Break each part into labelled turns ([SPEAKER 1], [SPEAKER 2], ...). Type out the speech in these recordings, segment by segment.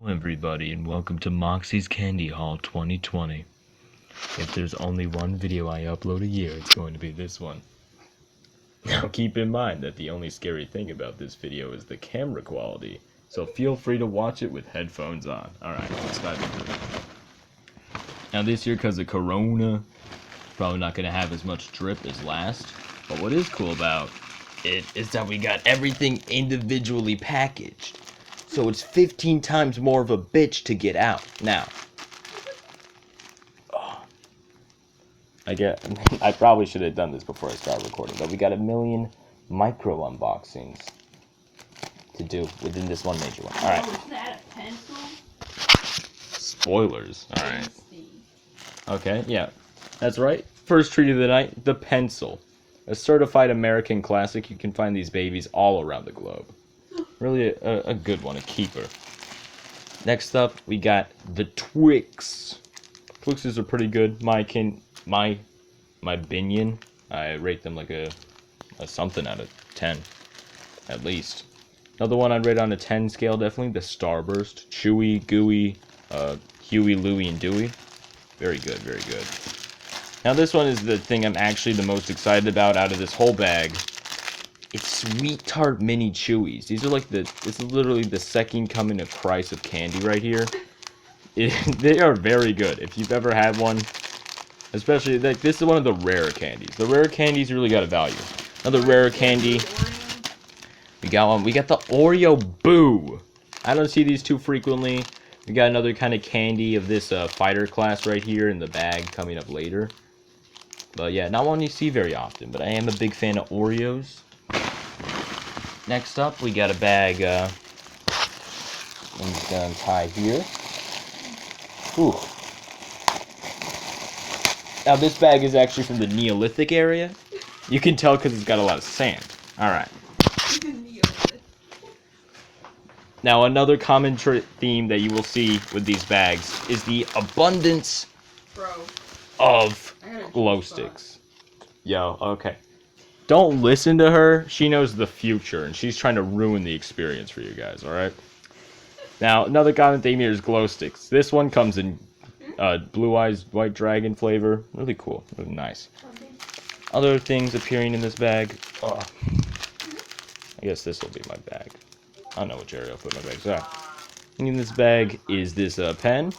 [SPEAKER 1] Hello everybody and welcome to Moxy's Candy Haul 2020. If there's only one video I upload a year, it's going to be this one. Now keep in mind that the only scary thing about this video is the camera quality, so feel free to watch it with headphones on. Alright, let's dive into it. Now this year, because of Corona, probably not going to have as much drip as last, but what is cool about it is that we got everything individually packaged. So it's 15 times more of a bitch to get out. Now, I probably should have done this before I started recording, but we got a million micro unboxings to do within this one major one. Alright.
[SPEAKER 2] Oh, is that a pencil?
[SPEAKER 1] Spoilers. Alright. Okay, yeah. That's right. First treat of the night, the pencil. A certified American classic. You can find these babies all around the globe. Really a good one, a keeper. Next up, we got the Twix. Twixes are pretty good. My binion, I rate them like a something out of 10, at least. Another one I'd rate on a 10 scale, definitely, the Starburst. Chewy, gooey, Huey, Louie, and Dewey. Very good, very good. Now this one is the thing I'm actually the most excited about out of this whole bag. It's Sweet Tart Mini Chewies. These are like this is literally the second coming of Christ of candy right here. They are very good. If you've ever had one, especially, like, this is one of the rare candies. The rare candies really got a value. Another rare candy. We got one. We got the Oreo Boo. I don't see these too frequently. We got another kind of candy of this fighter class right here in the bag coming up later. But yeah, not one you see very often. But I am a big fan of Oreos. Next up, we got a bag, I'm just gonna untie here. Ooh. Now this bag is actually from the Neolithic area. You can tell because it's got a lot of sand. Alright. Now another common theme that you will see with these bags is the abundance of glow sticks. Yo, okay. Don't listen to her. She knows the future, and she's trying to ruin the experience for you guys, alright? Now, another common theme here is glow sticks. This one comes in Blue Eyes White Dragon flavor. Really cool. Really nice. Other things appearing in this bag. I guess this will be my bag. I don't know which area I'll put my bags. Alright. In this bag is this pen.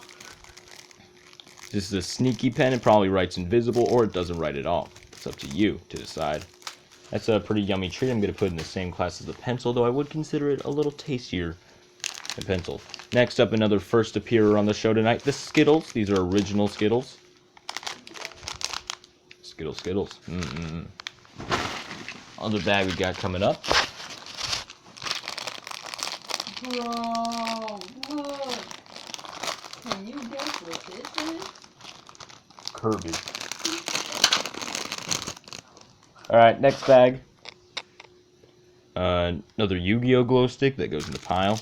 [SPEAKER 1] This is a sneaky pen. It probably writes invisible, or it doesn't write at all. It's up to you to decide. That's a pretty yummy treat. I'm going to put it in the same class as the pencil, though I would consider it a little tastier than pencil. Next up, another first appearer on the show tonight, the Skittles. These are original Skittles. Skittles. Other bag we got coming up.
[SPEAKER 2] Bro, look. Can you guess what this is?
[SPEAKER 1] Kirby. Alright, next bag. Another Yu-Gi-Oh! Glow stick that goes in the pile.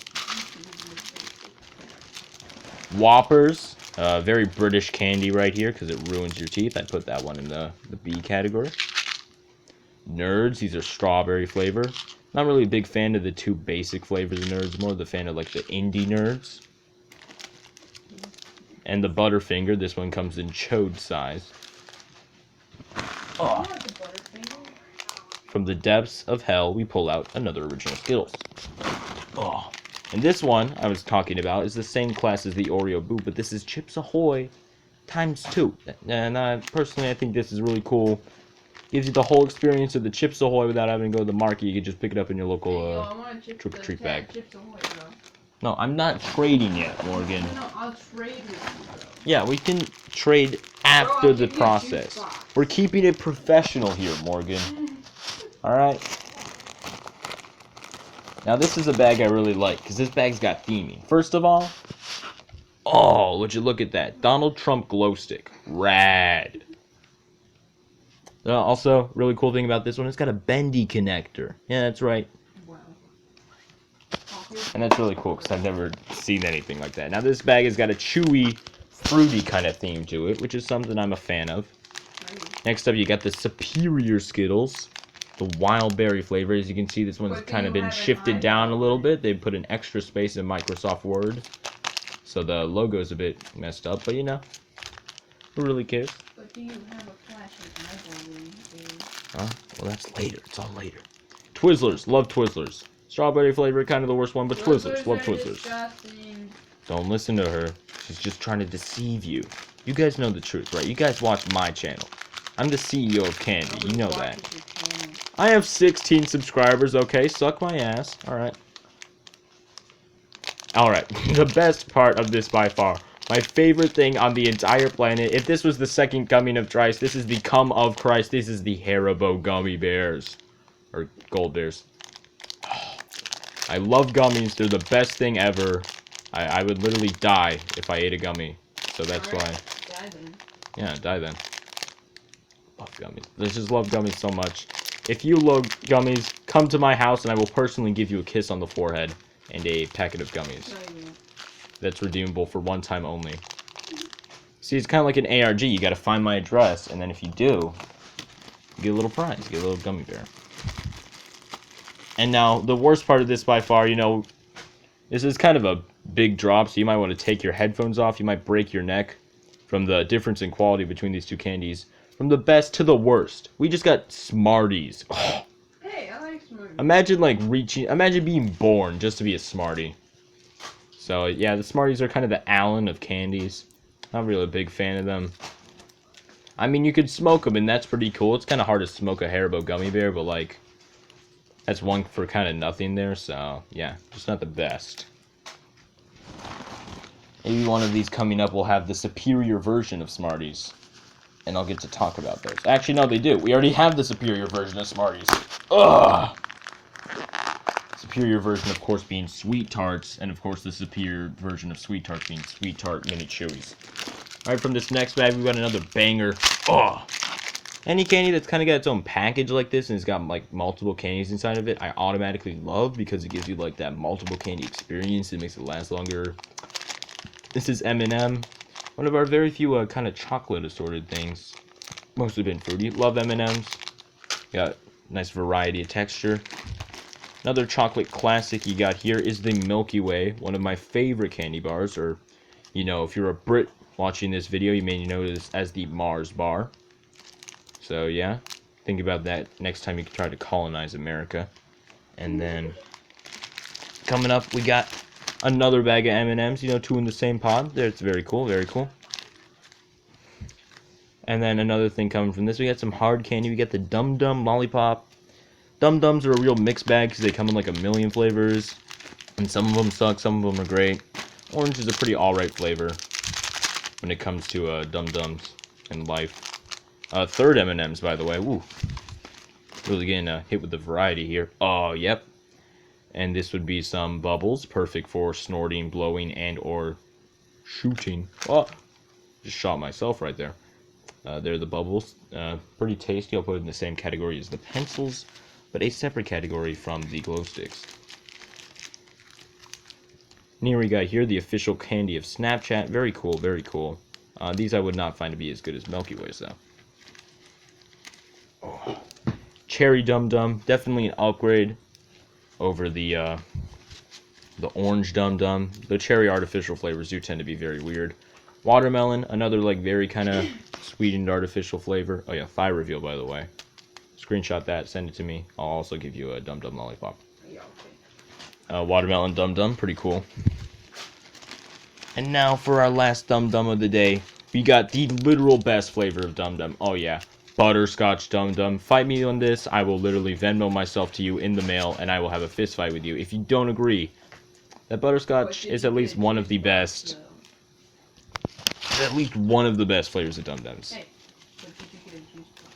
[SPEAKER 1] Whoppers. Very British candy right here because it ruins your teeth. I'd put that one in the B category. Nerds. These are strawberry flavor. Not really a big fan of the two basic flavors of Nerds. More of the fan of like the indie Nerds. And the Butterfinger. This one comes in chode size. Oh. From the depths of hell, we pull out another original Skittles. Oh. And this one I was talking about is the same class as the Oreo Boo, but this is Chips Ahoy ×2. And personally, I think this is really cool. Gives you the whole experience of the Chips Ahoy without having to go to the market. You can just pick it up in your local trick-or-treat bag. No, I'm not trading yet, Morgan.
[SPEAKER 2] No, I'll trade with you, bro.
[SPEAKER 1] Yeah, we can trade after the process. We're keeping it professional here, Morgan. Alright? Now this is a bag I really like, because this bag's got theming. First of all, oh, would you look at that. Donald Trump glow stick. Rad. Also, really cool thing about this one, it's got a bendy connector. Yeah, that's right.
[SPEAKER 2] Wow.
[SPEAKER 1] And that's really cool, because I've never seen anything like that. Now this bag has got a chewy, fruity kind of theme to it, which is something I'm a fan of. Next up, you got the Superior Skittles. The wild berry flavor. As you can see, this one's kind of been shifted down a little bit. They put an extra space in Microsoft Word. So the logo's a bit messed up, but you know, who really cares?
[SPEAKER 2] But do you have a flashing eyeball ring, dude?
[SPEAKER 1] Huh? Well, that's later. It's all later. Twizzlers. Love Twizzlers. Strawberry flavor, kind of the worst one, but Twizzlers. Love Twizzlers.
[SPEAKER 2] Disgusting.
[SPEAKER 1] Don't listen to her. She's just trying to deceive you. You guys know the truth, right? You guys watch my channel. I'm the CEO of Candy. You know that. I have 16 subscribers, okay? Suck my ass. Alright. Alright. The best part of this by far. My favorite thing on the entire planet. If this was the second coming of Christ, this is the come of Christ. This is the Haribo gummy bears. Or gold bears. I love gummies. They're the best thing ever. I would literally die if I ate a gummy. So that's why.
[SPEAKER 2] Die then.
[SPEAKER 1] Yeah, die then. Love gummies. I just love gummies so much. If you love gummies, come to my house and I will personally give you a kiss on the forehead and a packet of gummies. That's redeemable for one time only. See, it's kind of like an ARG. You got to find my address, and then if you do, you get a little prize. You get a little gummy bear. And now, the worst part of this by far, you know, this is kind of a big drop, so you might want to take your headphones off. You might break your neck from the difference in quality between these two candies. From the best to the worst. We just got Smarties. Oh.
[SPEAKER 2] Hey, I like Smarties.
[SPEAKER 1] Imagine being born just to be a Smartie. So, yeah, the Smarties are kind of the Allen of candies. Not really a big fan of them. I mean, you could smoke them, and that's pretty cool. It's kind of hard to smoke a Haribo gummy bear, but, like, that's one for kind of nothing there, so, yeah, just not the best. Maybe one of these coming up will have the superior version of Smarties. And I'll get to talk about those. Actually, no, they do. We already have the superior version of Smarties. Ugh! Superior version, of course, being Sweet Tarts. And, of course, the superior version of Sweet Tarts being Sweet Tart Mini Chewies. Alright, from this next bag, we got another banger. Ugh! Any candy that's kind of got its own package like this and it's got, like, multiple candies inside of it, I automatically love because it gives you, like, that multiple candy experience. It makes it last longer. This is M&M. One of our very few kind of chocolate assorted things. Mostly been fruity. Love M&M's. Got nice variety of texture. Another chocolate classic you got here is the Milky Way. One of my favorite candy bars. Or, you know, if you're a Brit watching this video, you may know this as the Mars bar. So, yeah. Think about that next time you try to colonize America. And then, coming up, we got another bag of M&M's, you know, two in the same pod. There, it's very cool, very cool. And then another thing coming from this, we got some hard candy. We got the Dum Dum Lollipop. Dum Dums are a real mixed bag because they come in like a million flavors. And some of them suck, some of them are great. Orange is a pretty alright flavor when it comes to Dum Dums in life. Third M&M's, by the way. Woo. Really getting hit with the variety here. Oh, yep. And this would be some bubbles, perfect for snorting, blowing, and or shooting. Oh, just shot myself right there. They're the bubbles. Pretty tasty. I'll put it in the same category as the pencils, but a separate category from the glow sticks. And here we got here the official candy of Snapchat. Very cool, very cool. These I would not find to be as good as Milky Ways, though. Oh. Cherry Dum Dum, definitely an upgrade over the orange Dum Dum. The cherry artificial flavors do tend to be very weird. Watermelon, another like very kind of sweetened artificial flavor. Oh yeah, thigh reveal, by the way. Screenshot that, send it to me. I'll also give you a Dum Dum lollipop.
[SPEAKER 2] Yeah, okay.
[SPEAKER 1] Watermelon Dum Dum, pretty cool. And now for our last Dum Dum of the day, we got the literal best flavor of Dum Dum. Oh yeah, butterscotch Dum Dum. Fight me on this. I will literally Venmo myself to you in the mail, and I will have a fist fight with you if you don't agree that butterscotch is at least one of the best. At least one of the best flavors of Dum Dums.
[SPEAKER 2] Hey, but did you get a juice box?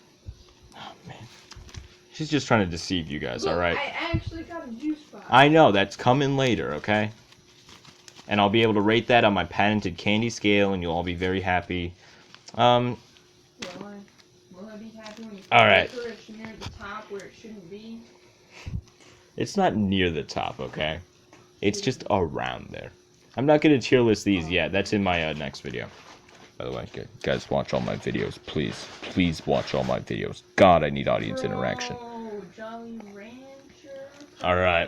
[SPEAKER 1] Oh man, she's just trying to deceive you guys.
[SPEAKER 2] Look,
[SPEAKER 1] all right.
[SPEAKER 2] I actually got a juice box.
[SPEAKER 1] I know that's coming later, okay? And I'll be able to rate that on my patented candy scale, and you'll all be very happy.
[SPEAKER 2] Will I be happy when you
[SPEAKER 1] all right.
[SPEAKER 2] It's near the top where it shouldn't be?
[SPEAKER 1] It's not near the top, okay? It's just around there. I'm not going to tier list these yet. That's in my next video. By the way, guys, watch all my videos. Please. Please watch all my videos. God, I need audience interaction.
[SPEAKER 2] Jolly Rancher.
[SPEAKER 1] All right.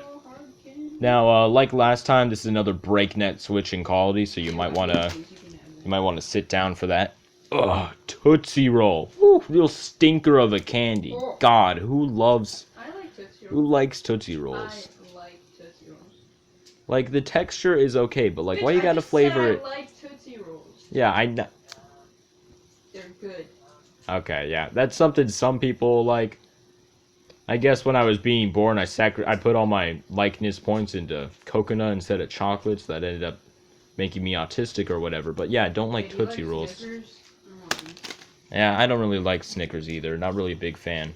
[SPEAKER 1] Now, like last time, this is another breakneck switch in quality, so you might wanna sit down for that. Ugh, Tootsie Roll. Woo, real stinker of a candy. God, who likes Tootsie Rolls?
[SPEAKER 2] I like Tootsie Rolls.
[SPEAKER 1] Like, the texture is okay, but like,
[SPEAKER 2] Bitch,
[SPEAKER 1] why you
[SPEAKER 2] I
[SPEAKER 1] gotta
[SPEAKER 2] just
[SPEAKER 1] flavor
[SPEAKER 2] said
[SPEAKER 1] it?
[SPEAKER 2] I like Tootsie Rolls.
[SPEAKER 1] Yeah, I know.
[SPEAKER 2] They're good.
[SPEAKER 1] Okay, yeah, that's something some people like. I guess when I was being born, I put all my likeness points into coconut instead of chocolate, so that ended up making me autistic or whatever. But yeah, I don't like
[SPEAKER 2] Hey, do you
[SPEAKER 1] Tootsie Rolls.
[SPEAKER 2] Snickers? I want them.
[SPEAKER 1] Yeah, I don't really like Snickers either. Not really a big fan.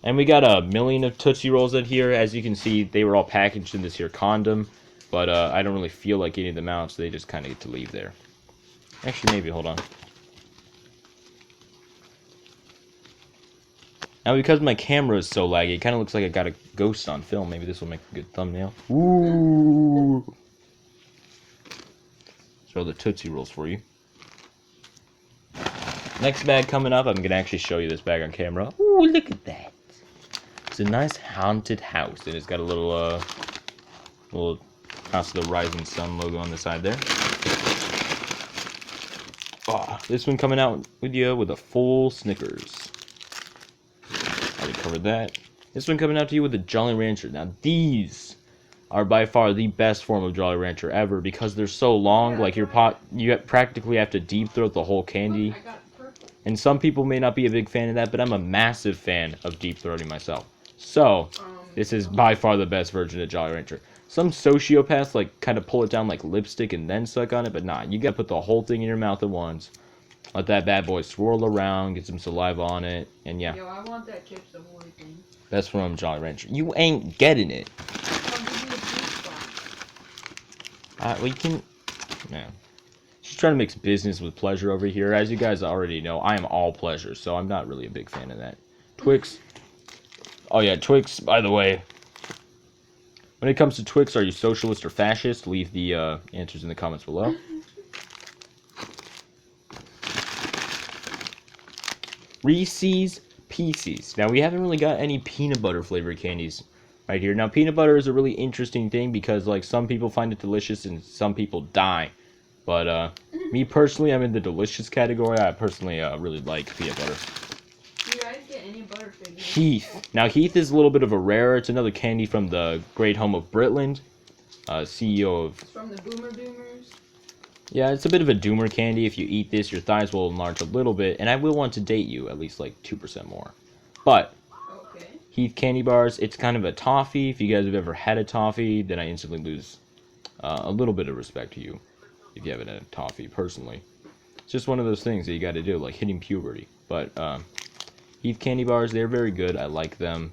[SPEAKER 1] And we got a million of Tootsie Rolls in here. As you can see, they were all packaged in this here condom. But I don't really feel like eating them out, so they just kind of get to leave there. Actually, maybe, hold on. Now, because my camera is so laggy, it kind of looks like I got a ghost on film. Maybe this will make a good thumbnail. Ooh! Show the Tootsie Rolls for you. Next bag coming up, I'm going to actually show you this bag on camera. Ooh, look at that. It's a nice haunted house, and it's got a little House of the Rising Sun logo on the side there. Oh, this one coming out with you with a full Snickers. Already covered that. This one coming out to you with a Jolly Rancher. Now, these are by far the best form of Jolly Rancher ever because they're so long. Like, you practically have to deep throat the whole candy.
[SPEAKER 2] I got purple.
[SPEAKER 1] And some people may not be a big fan of that, but I'm a massive fan of deep throating myself. So, this is by far the best version of Jolly Rancher. Some sociopaths, like, kind of pull it down like lipstick and then suck on it, but nah, you gotta put the whole thing in your mouth at once. Let that bad boy swirl around, get some saliva on it, and yeah.
[SPEAKER 2] Yo, I want that Chips Ahoy thing.
[SPEAKER 1] Best from Jolly Rancher. You ain't getting it.
[SPEAKER 2] I'll give you a juice box.
[SPEAKER 1] We can... Yeah. She's trying to mix business with pleasure over here. As you guys already know, I am all pleasure, so I'm not really a big fan of that. Twix. Oh yeah, Twix, by the way. When it comes to Twix, are you socialist or fascist? Leave the answers in the comments below. Reese's Pieces. Now, we haven't really got any peanut butter flavored candies right here. Now, peanut butter is a really interesting thing because, like, some people find it delicious and some people die. But, me personally, I'm in the delicious category. I personally really like peanut butter.
[SPEAKER 2] Do you guys get any butter figures?
[SPEAKER 1] Heath. Now, Heath is a little bit of a rare. It's another candy from the great home of Britland. CEO of...
[SPEAKER 2] It's from the Boomer Doomers.
[SPEAKER 1] Yeah, it's a bit of a doomer candy. If you eat this, your thighs will enlarge a little bit. And I will want to date you at least, like, 2% more. But...
[SPEAKER 2] Okay.
[SPEAKER 1] Heath candy bars, it's kind of a toffee. If you guys have ever had a toffee, then I instantly lose a little bit of respect to you. If you haven't had a toffee, personally. It's just one of those things that you gotta do, like hitting puberty. But, Heath candy bars, they're very good. I like them.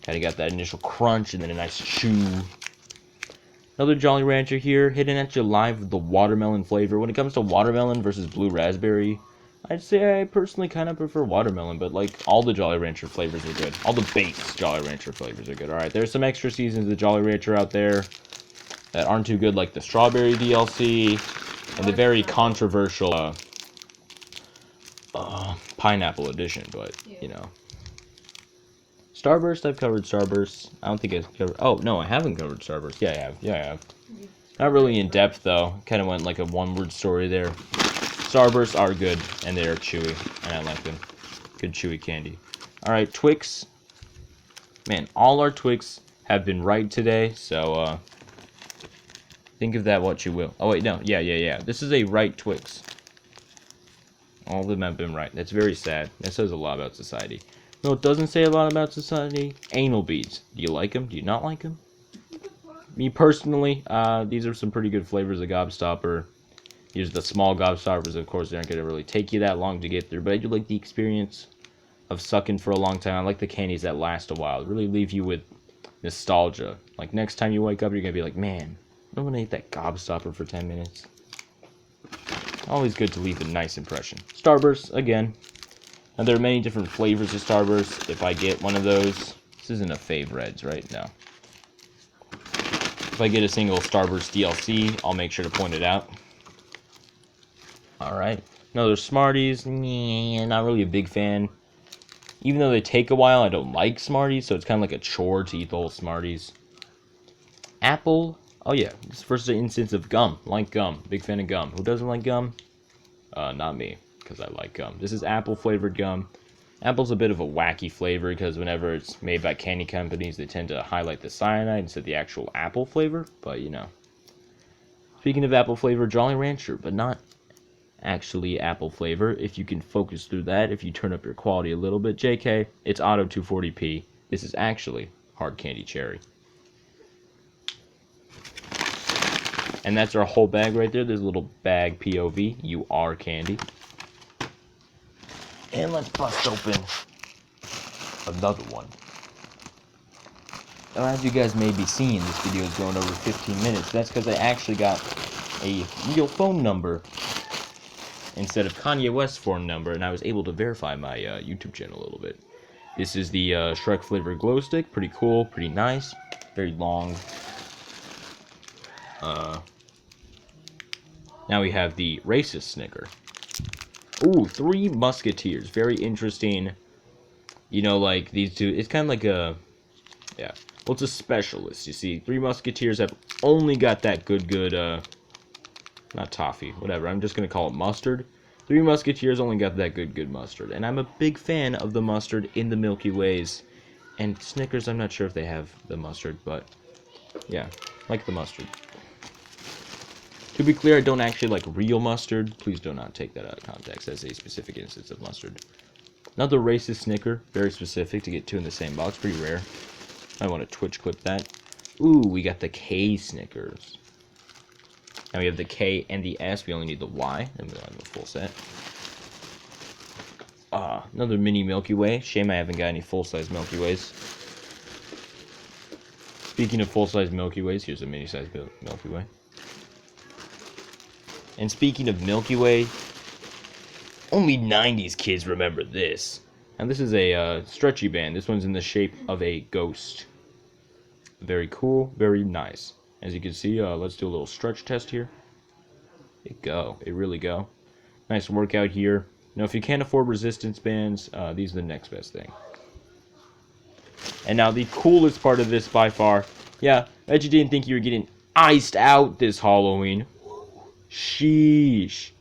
[SPEAKER 1] Kinda got that initial crunch and then a nice chew. Another Jolly Rancher here, hitting at you live with the watermelon flavor. When it comes to watermelon versus blue raspberry, I'd say I personally kind of prefer watermelon, but like all the Jolly Rancher flavors are good. All the base Jolly Rancher flavors are good. Alright, there's some extra seasons of Jolly Rancher out there that aren't too good, like the strawberry DLC and the very controversial pineapple edition, but you know. Starburst, I've covered Starburst. I don't think I've covered... Oh, no, I haven't covered Starburst. Yeah, I have. Yeah, I have. Not really in depth, though. Kind of went like a one-word story there. Starbursts are good, and they are chewy, and I like them. Good chewy candy. Alright, Twix. Man, all our Twix have been right today, so, think of that what you will. Oh, wait, no. Yeah. This is a right Twix. All of them have been right. That's very sad. That says a lot about society. No, it doesn't say a lot about society. Anal beads. Do you like them? Do you not like them? Me personally, these are some pretty good flavors of Gobstopper. These are the small Gobstoppers, of course, they aren't going to really take you that long to get through, but I do like the experience of sucking for a long time. I like the candies that last a while. They really leave you with nostalgia. Like, next time you wake up, you're going to be like, man, I don't want to eat that Gobstopper for 10 minutes. Always good to leave a nice impression. Starburst, again. And there are many different flavors of Starburst. If I get one of those, this isn't a Fave Reds, right? No. If I get a single Starburst DLC, I'll make sure to point it out. Alright. Another Smarties. Not really a big fan. Even though they take a while, I don't like Smarties, so it's kind of like a chore to eat the whole Smarties. apple. Oh yeah, this is the first instance of gum. Like gum. Big fan of gum. Who doesn't like gum? Not me, because I like gum. This is apple flavored gum. Apple's a bit of a wacky flavor because whenever it's made by candy companies, they tend to highlight the cyanide instead of the actual apple flavor. But you know. Speaking of apple flavor, Jolly Rancher, but not actually apple flavor. If you can focus through that, if you turn up your quality a little bit, JK, it's Auto 240p. This is actually hard candy cherry. And that's our whole bag right there. There's a little bag POV. You are candy. And let's bust open another one. Now, as you guys may be seeing, this video is going over 15 minutes. That's because I actually got a real phone number instead of Kanye West's phone number, and I was able to verify my YouTube channel a little bit. This is the Shrek flavored glow stick. Pretty cool, pretty nice. Very long. Now we have the racist Snicker. Ooh, Three Musketeers. Very interesting. You know, like these two. It's kind of like a... Yeah. Well, it's a specialist, you see. Three Musketeers have only got that good, not toffee, whatever. I'm just going to call it mustard. Three Musketeers only got that good mustard. And I'm a big fan of the mustard in the Milky Ways. And Snickers, I'm not sure if they have the mustard, but yeah, like the mustard. To be clear, I don't actually like real mustard. Please do not take that out of context as a specific instance of mustard. Another racist Snicker, very specific to get two in the same box, pretty rare. I want to Twitch clip that. Ooh, we got the K Snickers. Now we have the K and the S. We only need the Y, and we'll have a full set. Another mini Milky Way. Shame I haven't got any full-size Milky Ways. Speaking of full-size Milky Ways, here's a mini-size Milky Way. And speaking of Milky Way, only 90s kids remember this. And this is a stretchy band. This one's in the shape of a ghost. Very cool, very nice. As you can see, let's do a little stretch test here. It go. It really go. Nice workout here. Now, if you can't afford resistance bands, these are the next best thing. And now, the coolest part of this by far. Yeah, I bet you didn't think you were getting iced out this Halloween. Sheesh.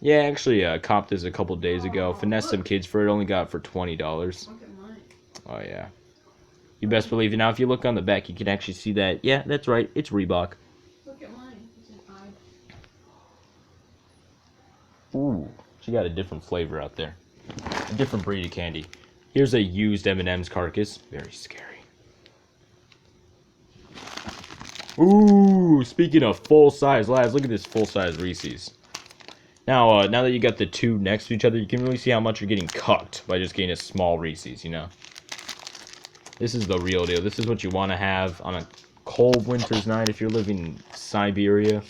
[SPEAKER 1] Yeah, actually, copped this a couple days ago. Finessed some kids for it. Only got it for $20.
[SPEAKER 2] Look at mine.
[SPEAKER 1] Oh, yeah. You best believe it. Now, if you look on the back, you can actually see that. Yeah, that's right. It's Reebok.
[SPEAKER 2] Look at mine. It's an eye.
[SPEAKER 1] Ooh. She got a different flavor out there. A different breed of candy. Here's a used M&M's carcass. Very scary. Ooh, speaking of full-size, lads, look at this full-size Reese's. Now, now that you got the two next to each other, you can really see how much you're getting cucked by just getting a small Reese's, you know? This is the real deal. This is what you want to have on a cold winter's night if you're living in Siberia.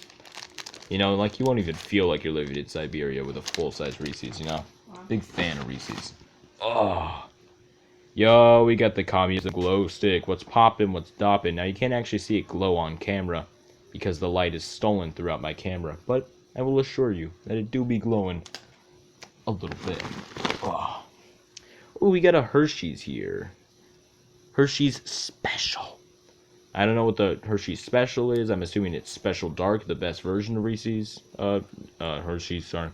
[SPEAKER 1] You know, like, you won't even feel like you're living in Siberia with a full-size Reese's, you know?
[SPEAKER 2] Wow.
[SPEAKER 1] Big fan of Reese's. Oh. Yo, we got the communism glow stick. What's poppin', what's doppin'? Now, you can't actually see it glow on camera because the light is stolen throughout my camera. But I will assure you that it do be glowing a little bit. Oh. Ooh, we got a Hershey's here. Hershey's Special. I don't know what the Hershey's Special is. I'm assuming it's Special Dark, the best version of Reese's. Hershey's, sorry.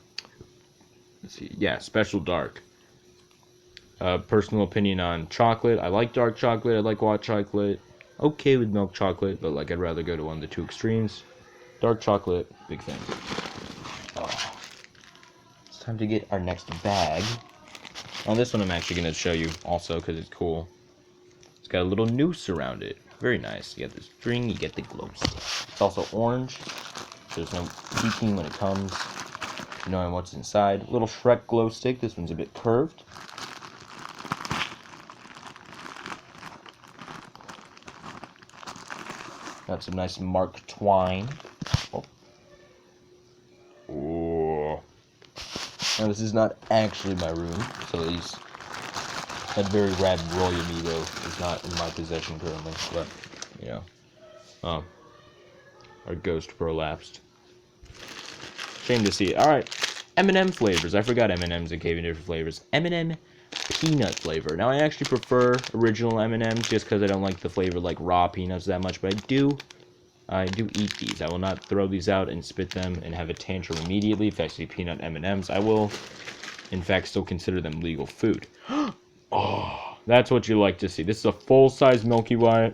[SPEAKER 1] Let's see. Yeah, Special Dark. Personal opinion on chocolate. I like dark chocolate. I like hot chocolate. Okay with milk chocolate, but like I'd rather go to one of the two extremes. Dark chocolate, big fan. Oh. It's time to get our next bag. On this one I'm actually going to show you also because it's cool. It's got a little noose around it. Very nice. You get the string, you get the glow stick. It's also orange. There's no peeking when it comes to knowing what's inside. Little Shrek glow stick. This one's a bit curved. Got some nice Mark Twain. Oh. Ooh. Now this is not actually my room, so these that very rad Roy Amigo is not in my possession currently, but, you know, our ghost prolapsed. Shame to see it. Alright, M&M flavors. I forgot M&Ms that came in different flavors. M&M peanut flavor. Now, I actually prefer original M&Ms just because I don't like the flavor like raw peanuts that much, but I do I do eat these. I will not throw these out and spit them and have a tantrum immediately. If I see peanut M&Ms, I will, in fact, still consider them legal food. Oh, that's what you like to see. This is a full-size Milky Way.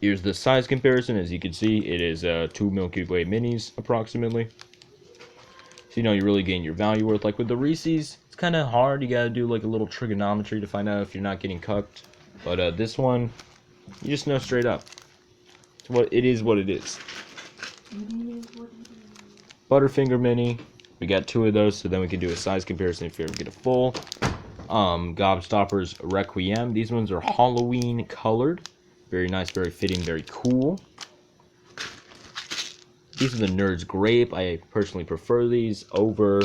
[SPEAKER 1] Here's the size comparison. As you can see, it is 2 Milky Way minis, approximately. So, you really gain your value worth. Like with the Reese's, it's kind of hard. You gotta do like a little trigonometry to find out if you're not getting cucked. But this one, you just know straight up. It is what it is. Butterfinger Mini. We got 2 of those, so then we can do a size comparison if you ever get a full. Gobstoppers Requiem. These ones are Halloween colored. Very nice, very fitting, very cool. These are the Nerds Grape. I personally prefer these over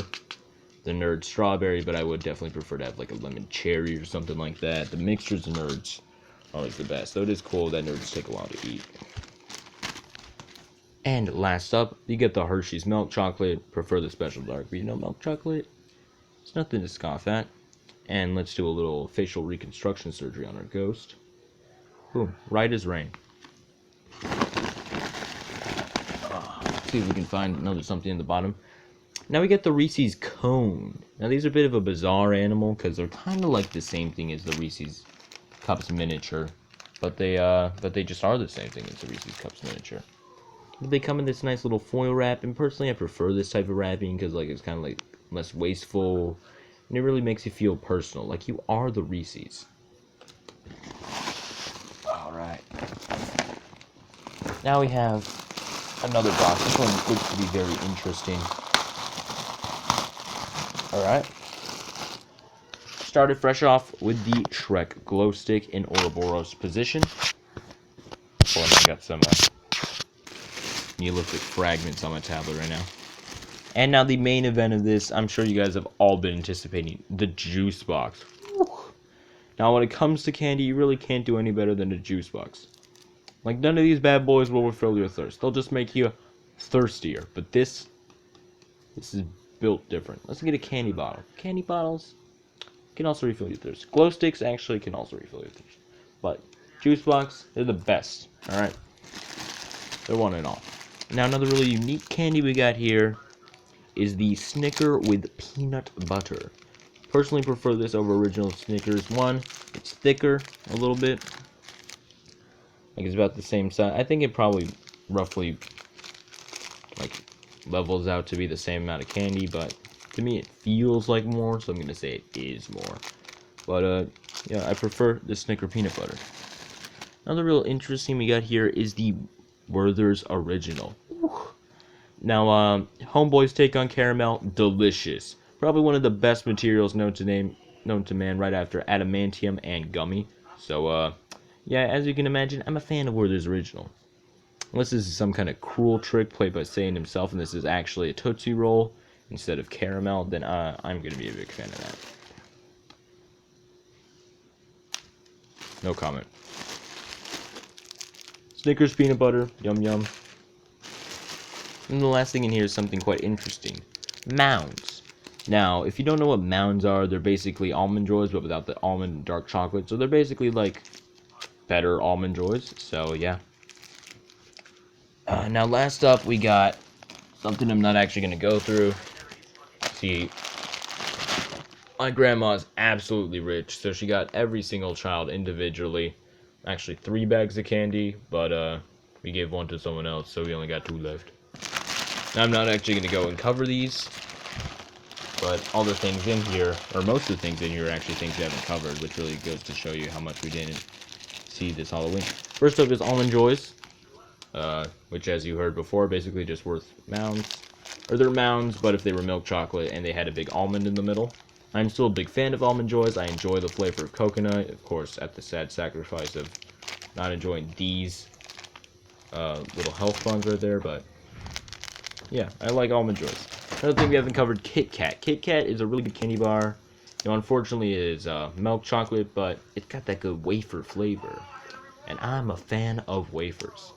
[SPEAKER 1] the Nerd Strawberry, but I would definitely prefer to have like a lemon cherry or something like that. The mixtures of Nerds are always the best, though it is cool that Nerds take a while to eat. And last up, you get the Hershey's Milk Chocolate. Prefer the special dark, but milk chocolate, it's nothing to scoff at. And let's do a little facial reconstruction surgery on our ghost. Boom, right as rain. See if we can find another something in the bottom. Now we get the Reese's Cone. Now these are a bit of a bizarre animal because they're kind of like the same thing as the Reese's Cups miniature, but they just are the same thing as the Reese's Cups miniature. But they come in this nice little foil wrap, and personally I prefer this type of wrapping because like it's kind of like less wasteful, and it really makes you feel personal, like you are the Reese's. All right. Now we have another box. This one looks to be very interesting. Alright. Started fresh off with the Shrek Glow Stick in Ouroboros position. Boy, I got some Neolithic fragments on my tablet right now. And now the main event of this, I'm sure you guys have all been anticipating, the juice box. Whew. Now when it comes to candy, you really can't do any better than a juice box. Like, none of these bad boys will fulfill your thirst. They'll just make you thirstier. But this is built different. Let's get a candy bottle. Candy bottles can also refill your thirst. Glow sticks actually can also refill your thirst. But juice box, they're the best. Alright? They're one and all. Now, another really unique candy we got here is the Snicker with peanut butter. Personally prefer this over original Snickers. One, it's thicker a little bit. Like it's about the same size. I think it probably roughly like levels out to be the same amount of candy, but to me it feels like more, so I'm gonna say it is more. But yeah, I prefer the Snicker peanut butter. Another real interesting we got here is the Werther's Original. Whew. Now, Homeboy's take on caramel, delicious. Probably one of the best materials known to man, right after adamantium and gummy. So yeah, as you can imagine, I'm a fan of Werther's Original. Unless this is some kind of cruel trick played by Satan himself, and this is actually a Tootsie Roll instead of caramel, then I'm going to be a big fan of that. No comment. Snickers peanut butter, yum yum. And the last thing in here is something quite interesting. Mounds. Now, if you don't know what Mounds are, they're basically Almond Joys, but without the almond and dark chocolate. So they're basically like better Almond Joys. So yeah. Now last up, we got something I'm not actually going to go through. See, my grandma's absolutely rich, so she got every single child individually. Actually, 3 bags of candy, but we gave 1 to someone else, so we only got 2 left. Now, I'm not actually going to go and cover these, but all the things in here, or most of the things in here, are actually things we haven't covered, which really goes to show you how much we didn't see this Halloween. First up is Almond Joys, which, as you heard before, basically just worth Mounds. Or they're Mounds, but if they were milk chocolate and they had a big almond in the middle. I'm still a big fan of Almond Joys. I enjoy the flavor of coconut, of course, at the sad sacrifice of not enjoying these little health buns right there, but yeah, I like Almond Joys. Another thing we haven't covered, Kit Kat. Kit Kat is a really good candy bar. Unfortunately, it is milk chocolate, but it's got that good wafer flavor, and I'm a fan of wafers.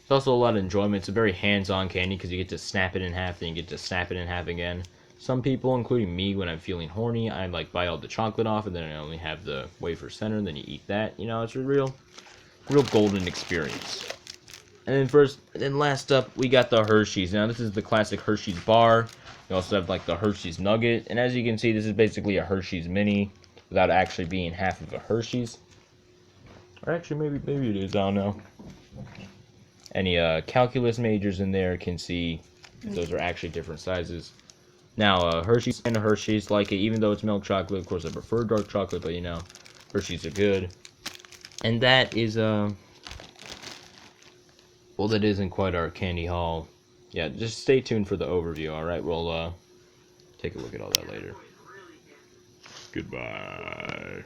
[SPEAKER 1] It's also a lot of enjoyment. It's a very hands-on candy because you get to snap it in half, then you get to snap it in half again. Some people, including me, when I'm feeling horny, I like bite all the chocolate off, and then I only have the wafer center, and then you eat that. It's real real golden experience. And then last up, we got the Hershey's. Now, this is the classic Hershey's bar. You also have, like, the Hershey's Nugget. And as you can see, this is basically a Hershey's Mini without actually being half of a Hershey's. Or actually, maybe it is. I don't know. Any calculus majors in there can see if those are actually different sizes. Now, Hershey's and Hershey's like it, even though it's milk chocolate. Of course, I prefer dark chocolate, but, you know, Hershey's are good. And that is, well, that isn't quite our candy haul. Yeah, just stay tuned for the overview, alright? We'll take a look at all that later. Goodbye.